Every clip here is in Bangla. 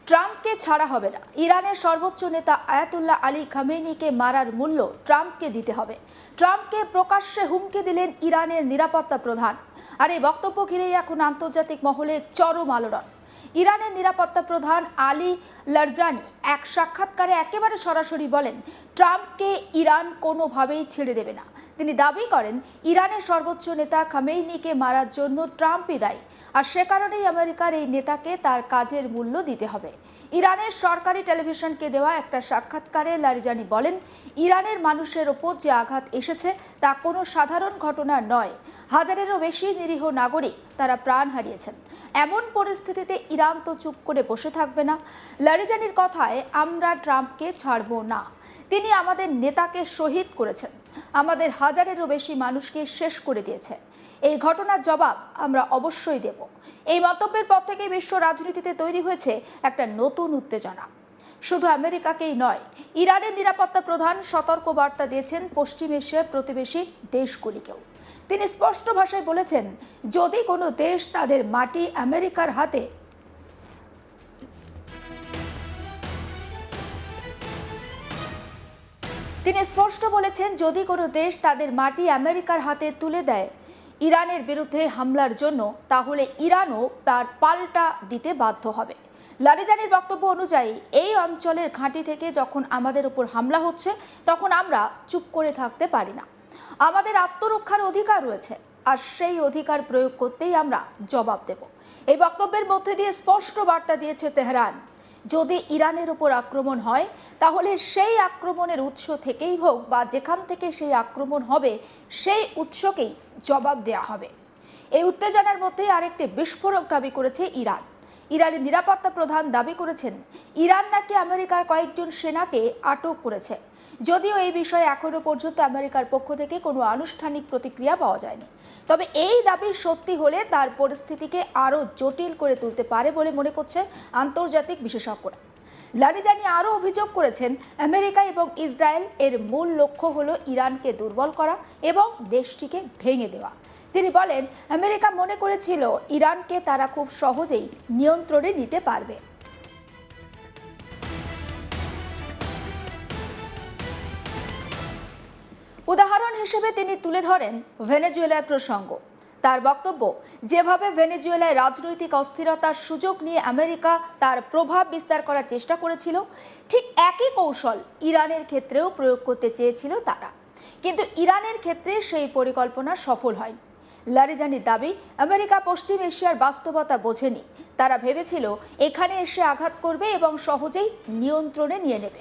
ট্রাম্পকে ছাড়া হবে না। ইরানের সর্বোচ্চ নেতা আয়াতুল্লাহ আলী খামেনিকে মারার মূল্য ট্রাম্পকে দিতে হবে। ট্রাম্পকে প্রকাশ্যে হুমকি দিলেন ইরানের নিরাপত্তা প্রধান। আর এই বক্তব্য ঘিরেই এখন আন্তর্জাতিক মহলে চরম আলোড়ন। ইরানের নিরাপত্তা প্রধান আলী লারজানি এক সাক্ষাৎকারে একেবারে সরাসরি বলেন, ট্রাম্পকে ইরান কোনোভাবেই ছেড়ে দেবে না। তিনি দাবি করেন, ইরানের সর্বোচ্চ নেতা খামেনিকে মারার জন্য ট্রাম্পই দায়ী, আর সে কারণেই আমেরিকার এই নেতাকে তার কাজের মূল্য দিতে হবে। ইরানের সরকারি টেলিভিশনকে দেওয়া একটা সাক্ষাৎকারে লারজানি বলেন, ইরানের মানুষের ওপর যে আঘাত এসেছে তা কোনো সাধারণ ঘটনা নয়। হাজারেরও বেশি নিরীহ নাগরিক তারা প্রাণ হারিয়েছেন। এমন পরিস্থিতিতে ইরান তো চুপ করে বসে থাকবে না। লারজানির কথায়, আমরা ট্রাম্পকে ছাড়ব না। তিনি আমাদের নেতাকে শহীদ করেছেন, আমাদের হাজারেরও বেশি মানুষকে শেষ করে দিয়েছে। এই ঘটনার জবাব আমরা অবশ্যই দেব। এই মন্তব্যের পর থেকে বিশ্ব রাজনীতিতে তৈরি হয়েছে একটা নতুন উত্তেজনা। শুধু আমেরিকাকেই নয়, ইরানের নিরাপত্তা প্রধান সতর্ক বার্তা দিয়েছেন পশ্চিম এশিয়ার প্রতিবেশী দেশগুলিকেও। তিনি স্পষ্ট ভাষায় বলেছেন, যদি কোনো দেশ তাদের মাটি আমেরিকার হাতে যদি কোনো দেশ তাদের মাটি আমেরিকার হাতে তুলে দেয় ইরানের বিরুদ্ধে হামলার জন্য, তাহলে ইরানও তার পাল্টা দিতে বাধ্য হবে। লারজানির বক্তব্য অনুযায়ী, এই অঞ্চলের ঘাঁটি থেকে যখন আমাদের উপর হামলা হচ্ছে, তখন আমরা চুপ করে থাকতে পারি না। আমাদের আত্মরক্ষার অধিকার রয়েছে, আর সেই অধিকার প্রয়োগ করতেই আমরা জবাব দেব। এই বক্তব্যের মধ্যে দিয়ে স্পষ্ট বার্তা দিয়েছে তেহরান, যদি ইরানের উপর আক্রমণ হয়, তাহলে সেই আক্রমণের উৎস থেকেই হোক বা যেখান থেকে সেই আক্রমণ হবে, সেই উৎসকেই জবাব দেয়া হবে। এই উত্তেজনার মধ্যে আরেকটি বিস্ফোরক দাবি করেছে ইরান। ইরানের নিরাপত্তা প্রধান দাবি করেছেন, ইরান নাকি আমেরিকার কয়েকজন সেনাকে আটক করেছে। যদিও এই বিষয়ে এখনো পর্যন্ত আমেরিকার পক্ষ থেকে কোনো আনুষ্ঠানিক প্রতিক্রিয়া পাওয়া যায়নি। তবে এই দাবি সত্যি হলে তার পরিস্থিতিকে আরও জটিল করে তুলতে পারে বলে মনে করছে আন্তর্জাতিক বিশেষজ্ঞরা। লারজানি আরও অভিযোগ করেছেন, আমেরিকা এবং ইসরায়েল এর মূল লক্ষ্য হলো ইরানকে দুর্বল করা এবং দেশটিকে ভেঙে দেওয়া। তিনি বলেন, আমেরিকা মনে করেছিল ইরানকে তারা খুব সহজেই নিয়ন্ত্রণে নিতে পারবে। উদাহরণ হিসেবে তিনি তুলে ধরেন ভেনেজুয়েলার প্রসঙ্গ। তার বক্তব্য, যেভাবে ভেনেজুয়েলায় রাজনৈতিক অস্থিরতার সুযোগ নিয়ে আমেরিকা তার প্রভাব বিস্তার করার চেষ্টা করেছিল, ঠিক একই কৌশল ইরানের ক্ষেত্রেও প্রয়োগ করতে চেয়েছিল তারা। কিন্তু ইরানের ক্ষেত্রে সেই পরিকল্পনা সফল হয়নি। লারজানির দাবি, আমেরিকা পশ্চিম এশিয়ার বাস্তবতা বোঝেনি। তারা ভেবেছিল এখানে এসে আঘাত করবে এবং সহজেই নিয়ন্ত্রণে নিয়ে নেবে।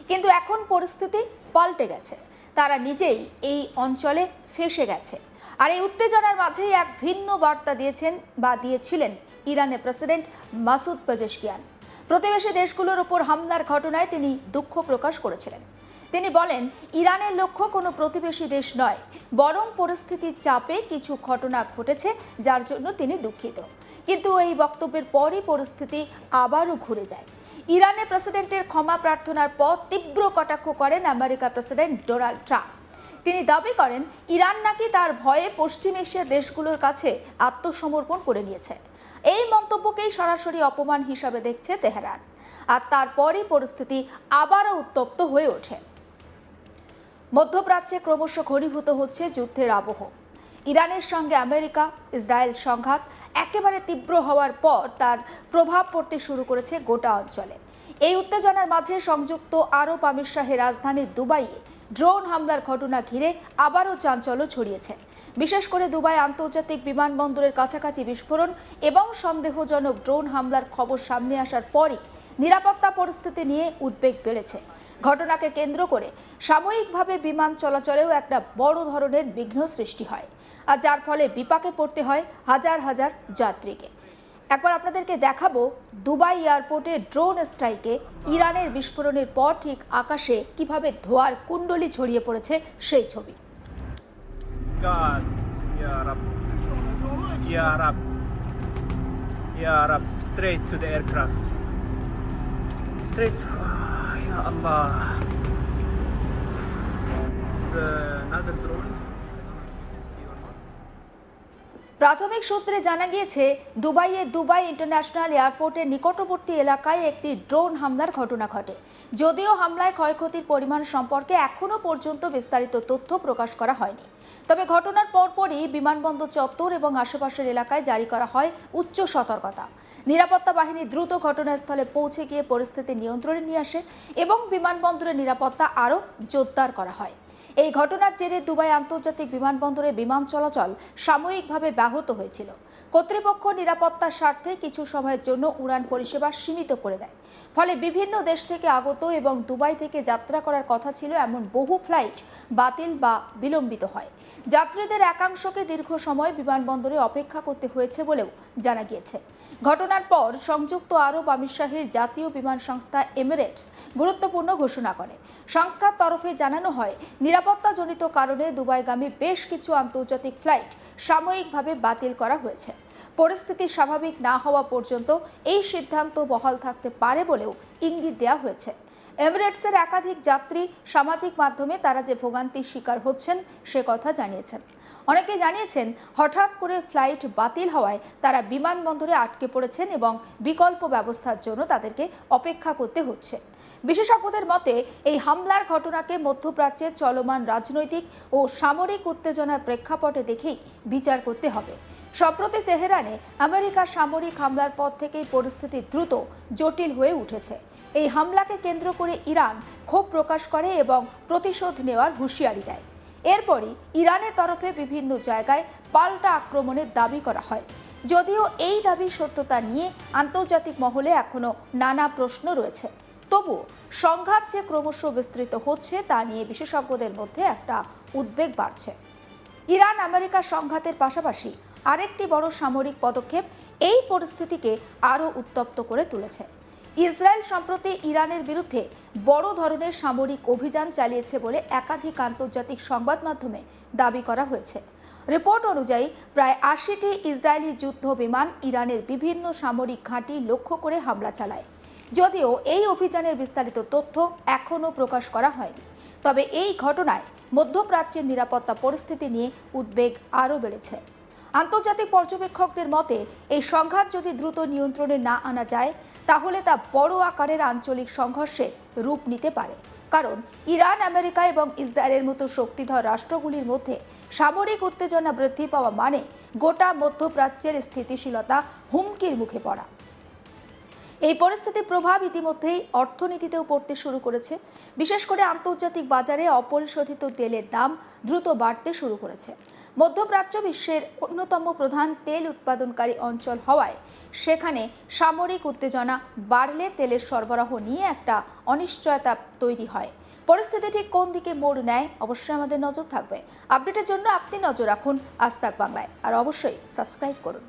কিন্তু এখন পরিস্থিতি পাল্টে গেছে। তারা নিজেই এই অঞ্চলে ফেঁসে গেছে। আর এই উত্তেজনার মাঝেই এক ভিন্ন বার্তা দিয়েছিলেন ইরানের প্রেসিডেন্ট মাসুদ পেজেশকিয়ান। প্রতিবেশী দেশগুলোর উপর হামলার ঘটনায় তিনি দুঃখ প্রকাশ করেছিলেন। তিনি বলেন, ইরানের লক্ষ্য কোনো প্রতিবেশী দেশ নয়, বরং পরিস্থিতির চাপে কিছু ঘটনা ঘটেছে, যার জন্য তিনি দুঃখিত। কিন্তু এই বক্তব্যের পরই পরিস্থিতি আবারও ঘুরে যায়। ইরানের প্রেসিডেন্টের ক্ষমা প্রার্থনার পর তীব্র কটাক্ষ করেন আমেরিকার প্রেসিডেন্ট ডোনাল্ড ট্রাম্প। তিনি দাবি করেন, ইরান নাকি তার ভয়ে পশ্চিম এশিয়ার দেশগুলোর কাছে আত্মসমর্পণ করে নিয়েছে। এই মন্তব্যকেই সরাসরি অপমান হিসাবে দেখছে তেহরান। আর তারপরই পরিস্থিতি আবারও উত্তপ্ত হয়ে ওঠে। মধ্যপ্রাচ্যে ক্রমশ ঘনীভূত হচ্ছে যুদ্ধের আবহ। ইরানের সঙ্গে আমেরিকা ইসরায়েল সংঘাত একেবারে তীব্র হওয়ার পর তার প্রভাব পড়তে শুরু করেছে গোটা অঞ্চলে। এই উত্তেজনার মাঝে সংযুক্ত আরব আমির শাহের রাজধানী দুবাইয়ে ড্রোন হামলার ঘটনা ঘিরে আবারও চাঞ্চল্য ছড়িয়েছে। বিশেষ করে দুবাই আন্তর্জাতিক বিমানবন্দরের কাছাকাছি বিস্ফোরণ এবং সন্দেহজনক ড্রোন হামলার খবর সামনে আসার পরই নিরাপত্তা পরিস্থিতি নিয়ে উদ্বেগ বেড়েছে। ঘটনাকে কেন্দ্র করে সাময়িকভাবে বিমান চলাচলেও একটা বড় ধরনের বিঘ্ন সৃষ্টি হয়, আর যার ফলে বিপাকে পড়তে হয় হাজার হাজার যাত্রীকে। একবার আপনাদেরকে দেখাবো দুবাই এয়ারপোর্টে ড্রোন স্ট্রাইকে ইরানের বিস্ফোরণের পর ঠিক আকাশে কিভাবে ধোঁয়ার কুণ্ডলি ছড়িয়ে পড়েছে সেই ছবি। Straight to the aircraft. Straight. Ya Allah. It's another drone. I don't know if you can see or not. প্রাথমিক সূত্রে জানা গিয়েছে দুবাইয়ের দুবাই ইন্টারন্যাশনাল এয়ারপোর্টের নিকটবর্তী এলাকায় একটি ড্রোন হামলার ঘটনা ঘটে। যদিও হামলায় ক্ষয়ক্ষতির পরিমাণ সম্পর্কে এখনও পর্যন্ত বিস্তারিত তথ্য প্রকাশ করা হয়নি, তবে ঘটনার পরপরই বিমানবন্দর চত্বর এবং আশেপাশের এলাকায় জারি করা হয় উচ্চ সতর্কতা। নিরাপত্তা বাহিনী দ্রুত ঘটনাস্থলে পৌঁছে গিয়ে পরিস্থিতি নিয়ন্ত্রণে নিয়ে আসে এবং বিমানবন্দরের নিরাপত্তা আরও জোরদার করা হয়। এই ঘটনার জেরে দুবাই আন্তর্জাতিক বিমানবন্দরে বিমান চলাচল সাময়িকভাবে ব্যাহত হয়েছিল। কর্তৃপক্ষ নিরাপত্তার স্বার্থে কিছু সময়ের জন্য উড়ান পরিষেবা সীমিত করে দেয়। ফলে বিভিন্ন দেশ থেকে আগত এবং দুবাই থেকে যাত্রা করার কথা ছিল এমন বহু ফ্লাইট বাতিল বা বিলম্বিত হয়। যাত্রীদের একাংশকে দীর্ঘ সময় বিমানবন্দরে অপেক্ষা করতে হয়েছে বলেও জানা গিয়েছে। ঘটনার পর সংযুক্ত আরব আমিরশাহীর জাতীয় বিমান সংস্থা এমিরেটস গুরুত্বপূর্ণ ঘোষণা করে। সংস্থার তরফে জানানো হয়, নিরাপত্তাজনিত কারণে দুবাইগামী বেশ কিছু আন্তর্জাতিক ফ্লাইট সাময়িকভাবে বাতিল করা হয়েছে। পরিস্থিতি স্বাভাবিক না হওয়া পর্যন্ত এই সিদ্ধান্ত বহাল থাকতে পারে বলেও ইঙ্গিত দেওয়া হয়েছে। এমিরেটসের একাধিক যাত্রী সামাজিক মাধ্যমে তারা যে ভোগান্তির শিকার হচ্ছেন সে কথা জানিয়েছেন। অনেকে জানিয়েছেন হঠাৎ করে ফ্লাইট বাতিল হওয়ায় তারা বিমানবন্দরে আটকে পড়েছেন এবং বিকল্প ব্যবস্থার জন্য তাদেরকে অপেক্ষা করতে হচ্ছে। বিশেষজ্ঞদের মতে এই হামলার ঘটনাকে মধ্যপ্রাচ্যের চলমান রাজনৈতিক ও সামরিক উত্তেজনার প্রেক্ষাপটে দেখেই বিচার করতে হবে। সম্প্রতি তেহরানে আমেরিকার সামরিক হামলার পর থেকেই পরিস্থিতি দ্রুত জটিল হয়ে উঠেছে। এই হামলাকে কেন্দ্র করে ইরান ক্ষোভ প্রকাশ করে এবং প্রতিশোধ নেওয়ার হুঁশিয়ারি দেয়। এরপরই ইরানের তরফে বিভিন্ন জায়গায় পাল্টা আক্রমণের দাবি করা হয়। যদিও এই দাবির সত্যতা নিয়ে আন্তর্জাতিক মহলে এখনো নানা প্রশ্ন রয়েছে, তবুও সংঘাত যে ক্রমশ বিস্তৃত হচ্ছে তা নিয়ে বিশেষজ্ঞদের মধ্যে একটা উদ্বেগ বাড়ছে। ইরান আমেরিকা সংঘাতের পাশাপাশি আরেকটি বড় সামরিক পদক্ষেপ এই পরিস্থিতিকে আরও উত্তপ্ত করে তুলেছে। ইসরায়েল সম্প্রতি ইরানের বিরুদ্ধে বড় ধরনের সামরিক অভিযান চালিয়েছে বলে একাধিক আন্তর্জাতিক সংবাদ মাধ্যমে দাবি করা হয়েছে। রিপোর্ট অনুযায়ী প্রায় ৮০টি ইসরায়েলি যুদ্ধ বিমান ইরানের বিভিন্ন সামরিক ঘাঁটি লক্ষ্য করে হামলা চালায়। যদিও এই অভিযানের বিস্তারিত তথ্য এখনও প্রকাশ করা হয়নি, তবে এই ঘটনায় মধ্যপ্রাচ্যের নিরাপত্তা পরিস্থিতি নিয়ে উদ্বেগ আরও বেড়েছে। আন্তর্জাতিক পর্যবেক্ষকদের মতে এই সংঘাত যদি দ্রুত নিয়ন্ত্রণে না আনা যায় তাহলে তা বড় আকারের আঞ্চলিক সংঘর্ষে রূপ নিতে পারে। কারণ ইরান, আমেরিকা এবং ইসরায়েলের মতো শক্তিধর রাষ্ট্রগুলির মধ্যে সামরিক উত্তেজনা বৃদ্ধি পাওয়া মানে গোটা মধ্যপ্রাচ্যের স্থিতিশীলতা হুমকির মুখে পড়া। এই পরিস্থিতির প্রভাব ইতিমধ্যেই অর্থনীতিতেও পড়তে শুরু করেছে। বিশেষ করে আন্তর্জাতিক বাজারে অপরিশোধিত তেলের দাম দ্রুত বাড়তে শুরু করেছে। মধ্যপ্রাচ্য বিশ্বের অন্যতম প্রধান তেল উৎপাদনকারী অঞ্চল হওয়ায় সেখানে সামরিক উত্তেজনা বাড়লে তেলের সরবরাহ নিয়ে একটা অনিশ্চয়তা তৈরি হয়। পরিস্থিতি ঠিক কোন দিকে মোড় নেয় অবশ্যই আমাদের নজর থাকবে। আপডেটের জন্য আপনি নজর রাখুন আজ তাক বাংলায়, আর অবশ্যই সাবস্ক্রাইব করুন।